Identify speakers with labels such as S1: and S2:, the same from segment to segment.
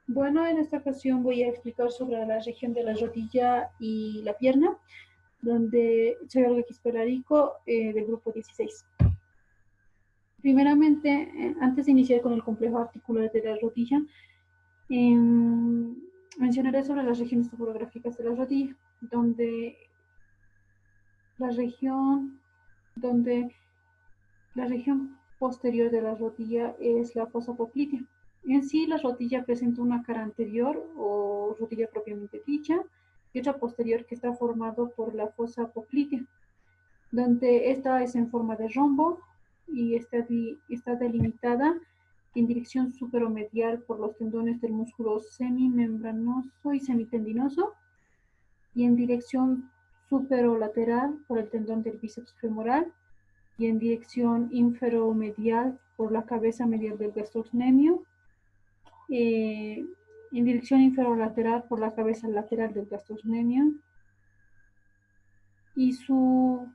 S1: Bueno, en esta ocasión voy a explicar sobre la región de la rodilla y la pierna, donde soy Olga Quisperarico, del grupo 16. Primeramente, antes de iniciar con el complejo articular de la rodilla, eh, mencionaré sobre las regiones topográficas de la rodilla, donde la región, donde la región posterior de la rodilla es la fosa poplitea. En sí, la rodilla presenta una cara anterior o rodilla propiamente dicha y otra posterior que está formado por la fosa poplitea, donde esta es en forma de rombo y está delimitada en dirección superomedial por los tendones del músculo semimembranoso y semitendinoso y en dirección superolateral por el tendón del bíceps femoral y en dirección inferomedial por la cabeza medial del gastrocnemio, en dirección inferolateral por la cabeza lateral del gastrocnemio y su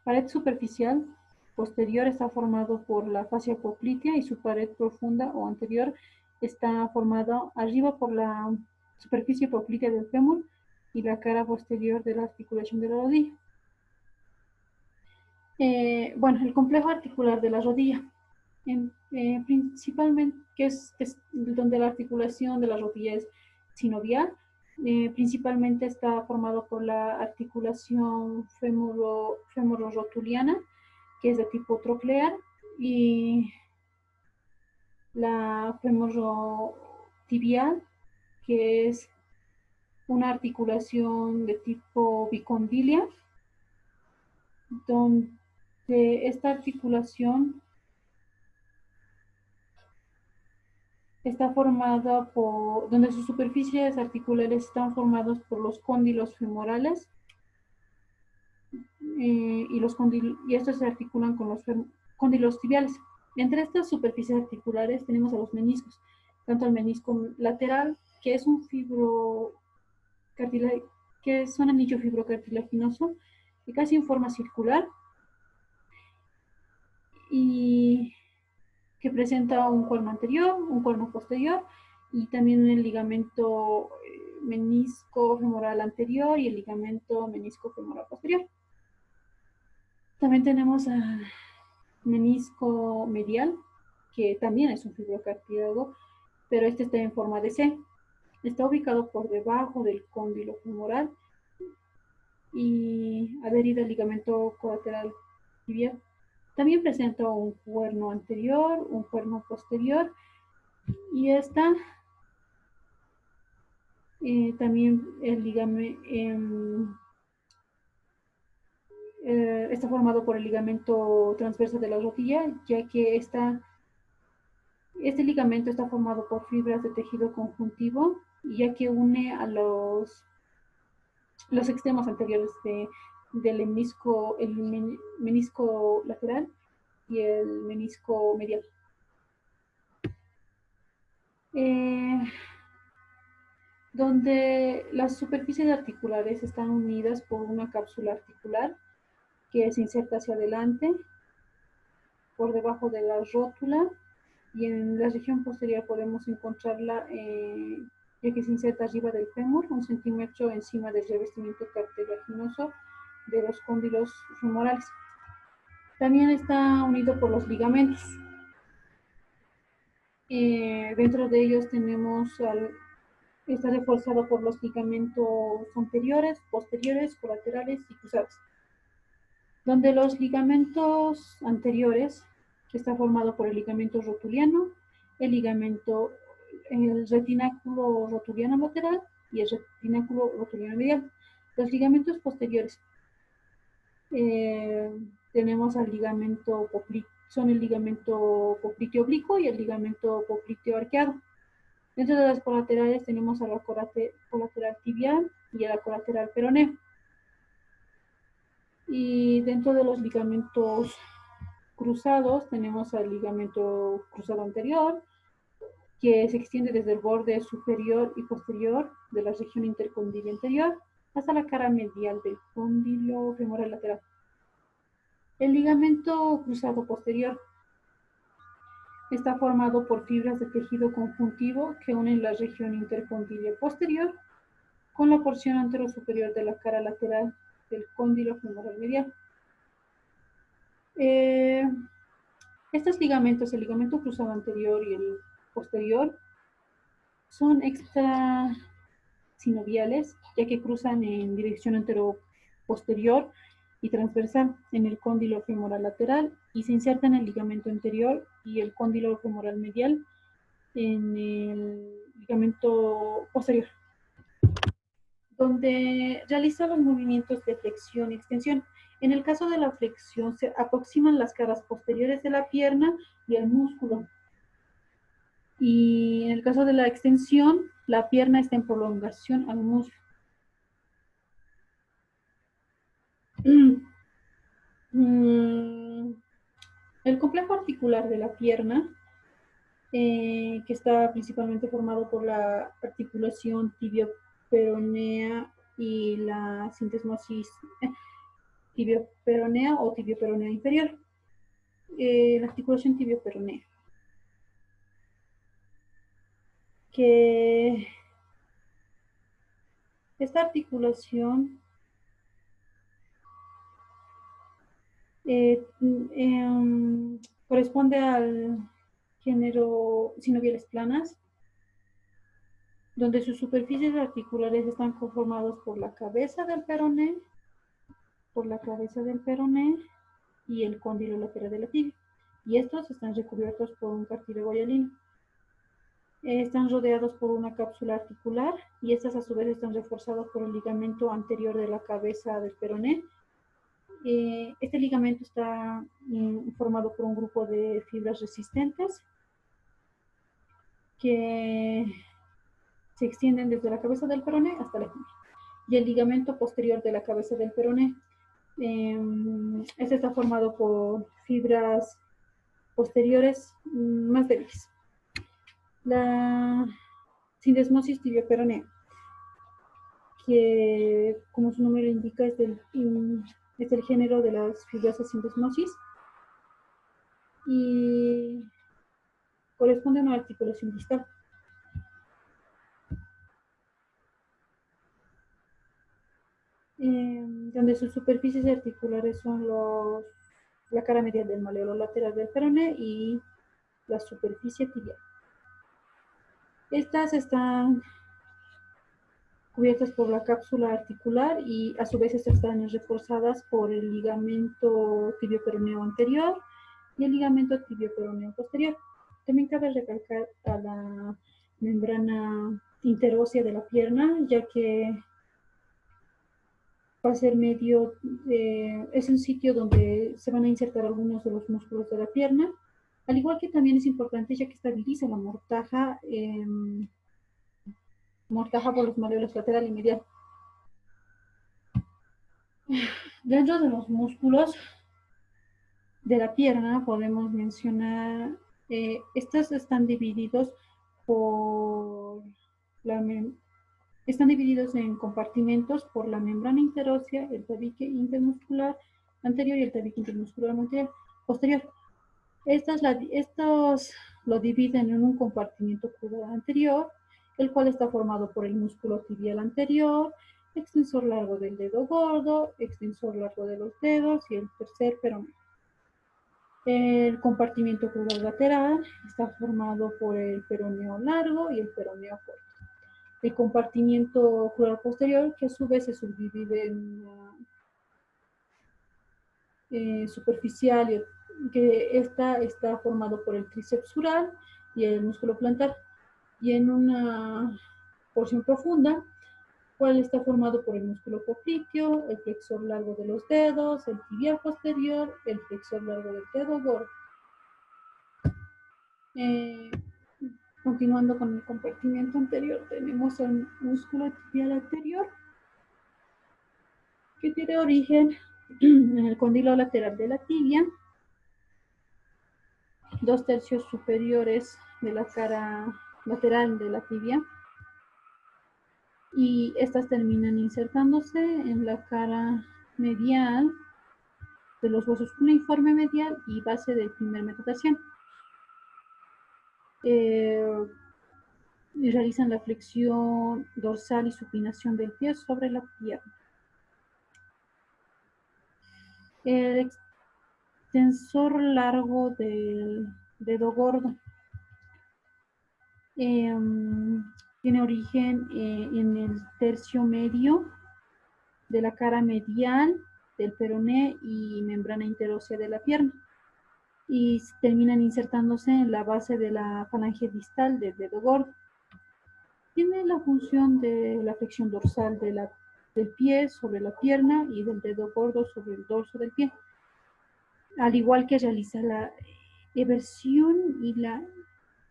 S1: pared superficial posterior está formado por la fascia poplitea y su pared profunda o anterior está formada arriba por la superficie poplitea del fémur y la cara posterior de la articulación de la rodilla. Bueno, el complejo articular de la rodilla, principalmente, que es donde la articulación de la rodilla es sinovial, principalmente está formado por la articulación femororotuliana, que es de tipo troclear, y la femorotibial, que es una articulación de tipo bicondilia, donde esta articulación está formada por, donde sus superficies articulares están formadas por los cóndilos femorales y estos se articulan con los cóndilos tibiales. Entre estas superficies articulares tenemos a los meniscos, tanto el menisco lateral, que es un que es un anillo fibrocartilaginoso, que casi en forma circular y que presenta un cuerno anterior, un cuerno posterior y también el ligamento menisco femoral anterior y el ligamento menisco femoral posterior. También tenemos al menisco medial, que también es un fibrocartílago, pero este está en forma de C. Está ubicado por debajo del cóndilo femoral y adherido al ligamento colateral tibial. También presenta un cuerno anterior, un cuerno posterior y esta también el ligamento está formado por el ligamento transverso de la rodilla, ya que este ligamento está formado por fibras de tejido conjuntivo, ya que une a los extremos anteriores del el menisco lateral y el menisco medial. Eh, donde las superficies articulares están unidas por una cápsula articular que se inserta hacia adelante, por debajo de la rótula, y en la región posterior podemos encontrarla, ya que se inserta arriba del fémur, 1 centímetro encima del revestimiento cartilaginoso de los cóndilos femorales. También está unido por los ligamentos. Dentro de ellos está reforzado por los ligamentos anteriores, posteriores, colaterales y cruzados. Donde los ligamentos anteriores, que está formado por el ligamento rotuliano, el retináculo rotuliano lateral y el retináculo rotuliano medial. Los ligamentos posteriores, tenemos al ligamento son el ligamento popliteo oblicuo y el ligamento popliteo arqueado. Dentro de las colaterales tenemos a la colateral tibial y a la colateral peroneo. Y dentro de los ligamentos cruzados tenemos al ligamento cruzado anterior, que se extiende desde el borde superior y posterior de la región intercondilio anterior hasta la cara medial del cóndilo femoral lateral. El ligamento cruzado posterior Está formado por fibras de tejido conjuntivo que unen la región intercondyle posterior con la porción anterosuperior de la cara lateral del cóndilo femoral medial. Estos ligamentos, el ligamento cruzado anterior y el posterior, son extrasinoviales, ya que cruzan en dirección antero-posterior y transversal en el cóndilo femoral lateral y se insertan en el ligamento anterior y el cóndilo femoral medial en el ligamento posterior, donde realiza los movimientos de flexión y extensión. En el caso de la flexión, se aproximan las caras posteriores de la pierna y el músculo. Y en el caso de la extensión, la pierna está en prolongación al muslo. El complejo articular de la pierna, que está principalmente formado por la articulación tibio-peronea y la sintesmosis tibio-peronea o tibio-peronea inferior. La articulación tibio-peronea, que esta articulación corresponde al género sinoviales planas, donde sus superficies articulares están conformados por la cabeza del peroné, y el cóndilo lateral de la tibia, y estos están recubiertos por un cartílago hialino. Están rodeados por una cápsula articular y estas a su vez están reforzadas por el ligamento anterior de la cabeza del peroné. Este ligamento está formado por un grupo de fibras resistentes que se extienden desde la cabeza del peroné hasta la tibia. Y el ligamento posterior de la cabeza del peroné, este está formado por fibras posteriores más débiles. La sindesmosis tibio-peronea, que como su nombre lo indica es el género de las fibrosas sindesmosis y corresponde a una articulación distal. Donde sus superficies articulares son la cara medial del malleolo lateral del peroné y la superficie tibial. Estas están cubiertas por la cápsula articular y a su vez estas están reforzadas por el ligamento tibio-peroneo anterior y el ligamento tibio-peroneo posterior. También cabe recalcar a la membrana interósea de la pierna, ya que va a ser medio, es un sitio donde se van a insertar algunos de los músculos de la pierna, al igual que también es importante ya que estabiliza la mortaja, por los malleolos lateral y medial. Dentro de los músculos de la pierna podemos mencionar, estos están divididos por están divididos en compartimentos por la membrana interósea, el tabique intermuscular anterior y el tabique intermuscular posterior. Estos lo dividen en un compartimiento crural anterior, el cual está formado por el músculo tibial anterior, extensor largo del dedo gordo, extensor largo de los dedos y el tercer peroneo. El compartimiento crural lateral está formado por el peroneo largo y el peroneo corto. El compartimiento crural posterior, que a su vez se subdivide en superficial, que está formado por el tríceps sural y el músculo plantar, y en una porción profunda, cual está formado por el músculo popliteo, el flexor largo de los dedos, el tibial posterior, el flexor largo del dedo gordo. Continuando con el compartimiento anterior, tenemos el músculo tibial anterior, que tiene origen en el cóndilo lateral de la tibia, 2/3 superiores de la cara lateral de la tibia, y estas terminan insertándose en la cara medial de los huesos cuneiforme medial y base del primer metatarsiano. y realizan la flexión dorsal y supinación del pie sobre la pierna. El extensor largo del dedo gordo tiene origen en el tercio medio de la cara medial del peroné y membrana interósea de la pierna, y terminan insertándose en la base de la falange distal del dedo gordo. Tiene la función de la flexión dorsal del pie sobre la pierna y del dedo gordo sobre el dorso del pie, al igual que realiza la eversión y la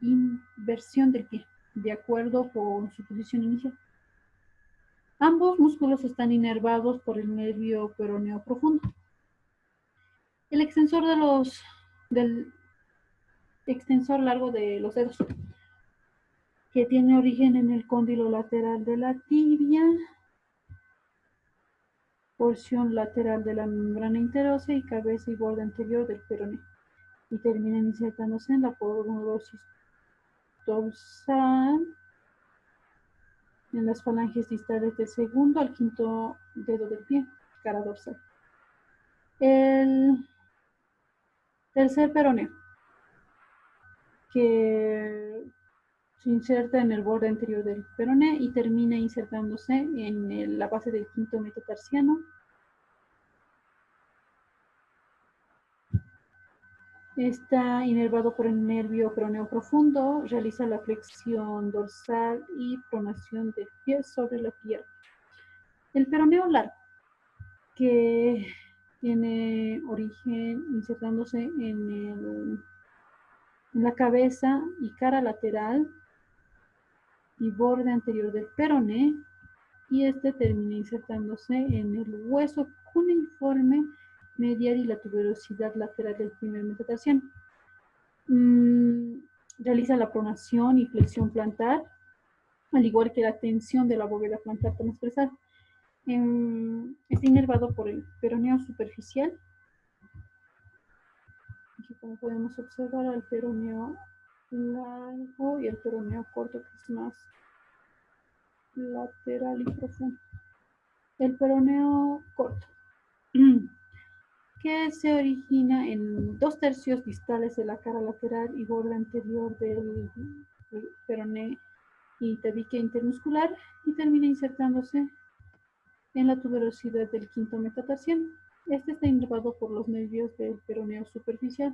S1: inversión del pie, de acuerdo con su posición inicial. Ambos músculos están inervados por el nervio peroneo profundo. El extensor del extensor largo de los dedos, que tiene origen en el cóndilo lateral de la tibia, porción lateral de la membrana interósea y cabeza y borde anterior del peroné, y terminan insertándose en la porosis dorsal, en las falanges distales del segundo al quinto dedo del pie, cara dorsal. El tercer peroneo, que se inserta en el borde anterior del peroné y termina insertándose en la base del quinto metatarsiano. Está inervado por el nervio peroneo profundo, realiza la flexión dorsal y pronación del pie sobre la pierna. El peroneo largo, que tiene origen insertándose en la cabeza y cara lateral y borde anterior del peroné, y este termina insertándose en el hueso cuneiforme medial y la tuberosidad lateral del primer metatarsiano. Realiza la pronación y flexión plantar, al igual que la tensión de la bóveda plantar transversal. Está inervado por el peroneo superficial. Aquí, como podemos observar, el peroneo largo y el peroneo corto, que es más lateral y profundo. El peroneo corto, que se origina en 2/3 distales de la cara lateral y borde anterior del peroné y tabique intermuscular, y termina insertándose en la tuberosidad del quinto metatarsiano. Este está inervado por los nervios del peroneo superficial.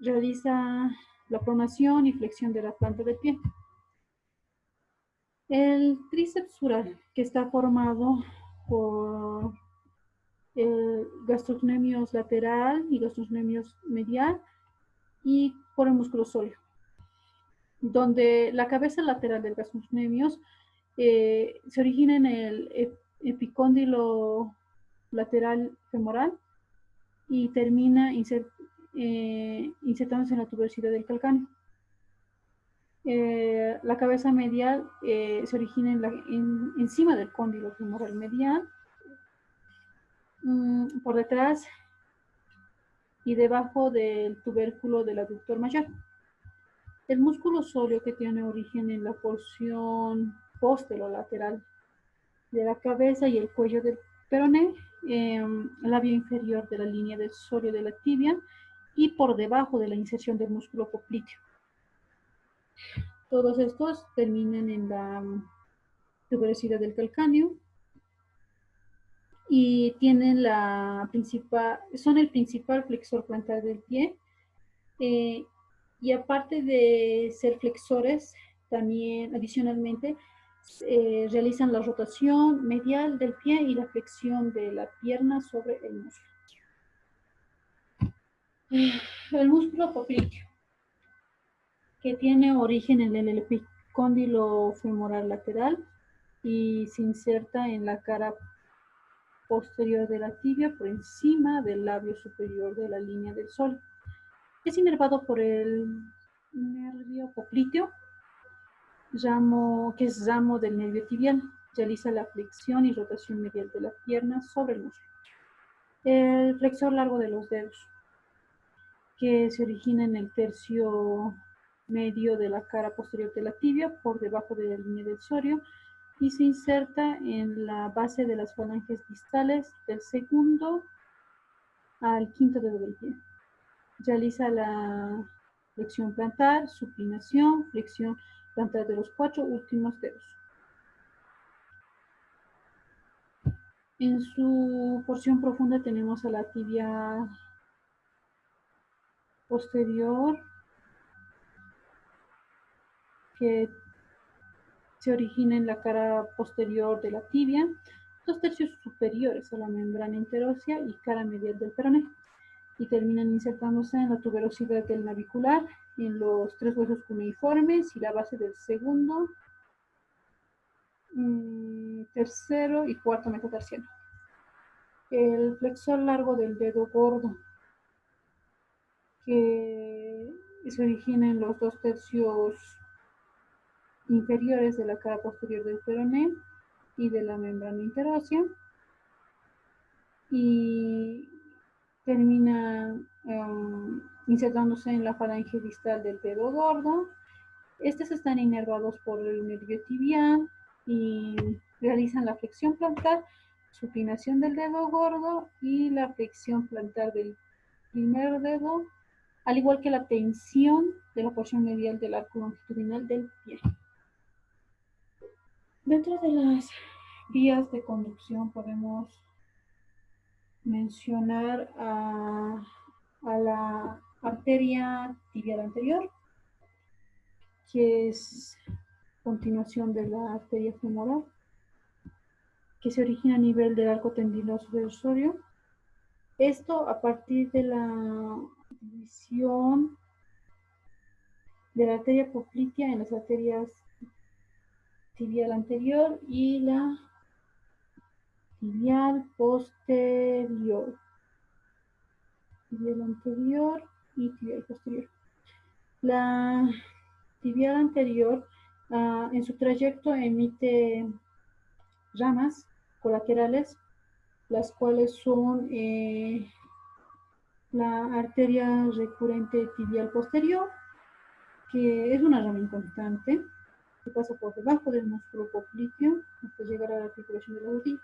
S1: Realiza la pronación y flexión de la planta del pie. El tríceps sural, que está formado por gastrocnemios lateral y gastrocnemios medial y por el músculo sóleo, donde la cabeza lateral del gastrocnemios se origina en el epicóndilo lateral femoral y termina insertándose en la tuberosidad del calcáneo. La cabeza medial se origina encima del cóndilo femoral medial, por detrás y debajo del tubérculo del aductor mayor. El músculo sóleo, que tiene origen en la porción posterolateral de la cabeza y el cuello del peroné, labio inferior de la línea del sóleo de la tibia y por debajo de la inserción del músculo popliteo. Todos estos terminan en la tuberosidad del calcáneo y tienen son el principal flexor plantar del pie, y aparte de ser flexores, también adicionalmente realizan la rotación medial del pie y la flexión de la pierna sobre el muslo. El músculo popliteo, que tiene origen en el epicóndilo femoral lateral y se inserta en la cara posterior de la tibia por encima del labio superior de la línea del sol. Es inervado por el nervio popliteo, que es ramo del nervio tibial. Realiza la flexión y rotación medial de la pierna sobre el muslo. El flexor largo de los dedos, que se origina en el tercio medio de la cara posterior de la tibia, por debajo de la línea del psorio, y se inserta en la base de las falanges distales del segundo al quinto dedo del pie. Realiza la flexión plantar, supinación, flexión plantar de los 4 últimos dedos. En su porción profunda tenemos a la tibia posterior, que se origina en la cara posterior de la tibia, 2/3 superiores a la membrana interósea y cara medial del peroné, y terminan insertándose en la tuberosidad del navicular, en los 3 huesos cuneiformes y la base del segundo, tercero y cuarto metatarsiano. El flexor largo del dedo gordo, que se origina en los 2/3 inferiores de la cara posterior del peroné y de la membrana interósea, y termina insertándose en la falange distal del dedo gordo. Estos están inervados por el nervio tibial y realizan la flexión plantar, supinación del dedo gordo y la flexión plantar del primer dedo, al igual que la tensión de la porción medial del arco longitudinal del pie. Dentro de las vías de conducción podemos mencionar a la arteria tibial anterior, que es continuación de la arteria femoral, que se origina a nivel del arco tendinoso del psorio. Esto a partir de la división de la arteria poplitea en las arterias tibial anterior y la tibial posterior. Tibial anterior y tibial posterior. La tibial anterior, en su trayecto emite ramas colaterales, las cuales son la arteria recurrente tibial posterior, que es una rama inconstante, que pasa por debajo del músculo popliteo hasta llegar a la articulación de la rodilla.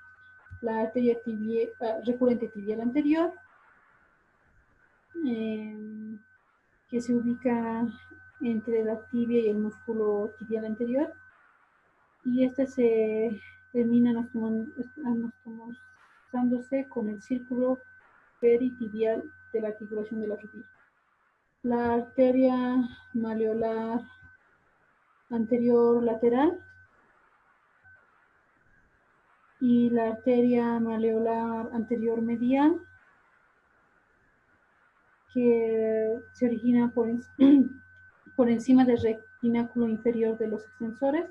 S1: La arteria recurrente tibial anterior, que se ubica entre la tibia y el músculo tibial anterior, y este se termina anastomosándose con el círculo peritibial de la articulación de la rodilla. La arteria maleolar anterior lateral y la arteria maleolar anterior medial, que se origina por encima del retináculo inferior de los extensores,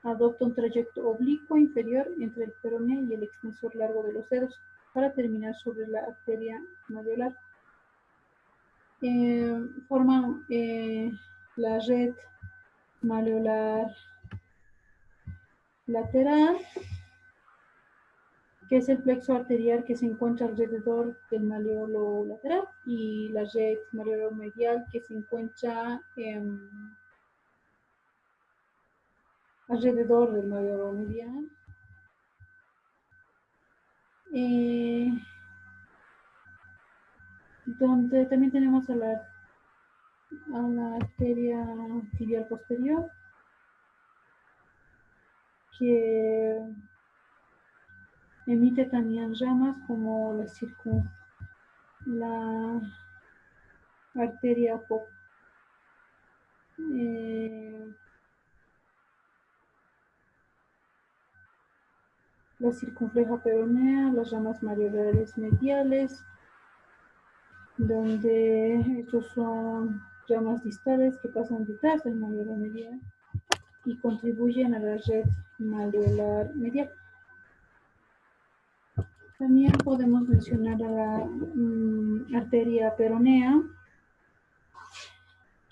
S1: adopta un trayecto oblicuo inferior entre el peroné y el extensor largo de los dedos, para terminar sobre la arteria maleolar. Forman la red maleolar lateral, que es el plexo arterial que se encuentra alrededor del maleolo lateral, y la red maleolo medial, que se encuentra alrededor del maleolo medial. Donde también tenemos a la arteria tibial posterior, que emite también ramas como la arteria la circunfleja peronea, las ramas maleolares mediales, donde estos son ramas distales que pasan detrás del maleolo medial y contribuyen a la red maleolar medial. También podemos mencionar a la arteria peronea,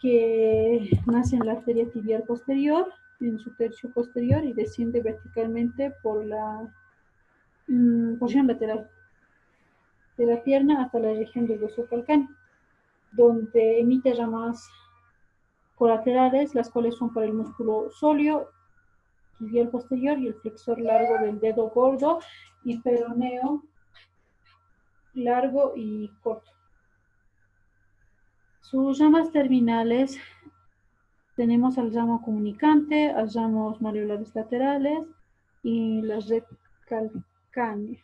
S1: que nace en la arteria tibial posterior, en su tercio posterior, y desciende verticalmente por la porción lateral de la pierna hasta la región del hueso calcáneo, donde emite ramas colaterales, las cuales son para el músculo sóleo, tibial posterior y el flexor largo del dedo gordo y peroneo largo y corto. Sus ramas terminales tenemos al ramo comunicante, al ramos malleolares laterales y las red calcánea.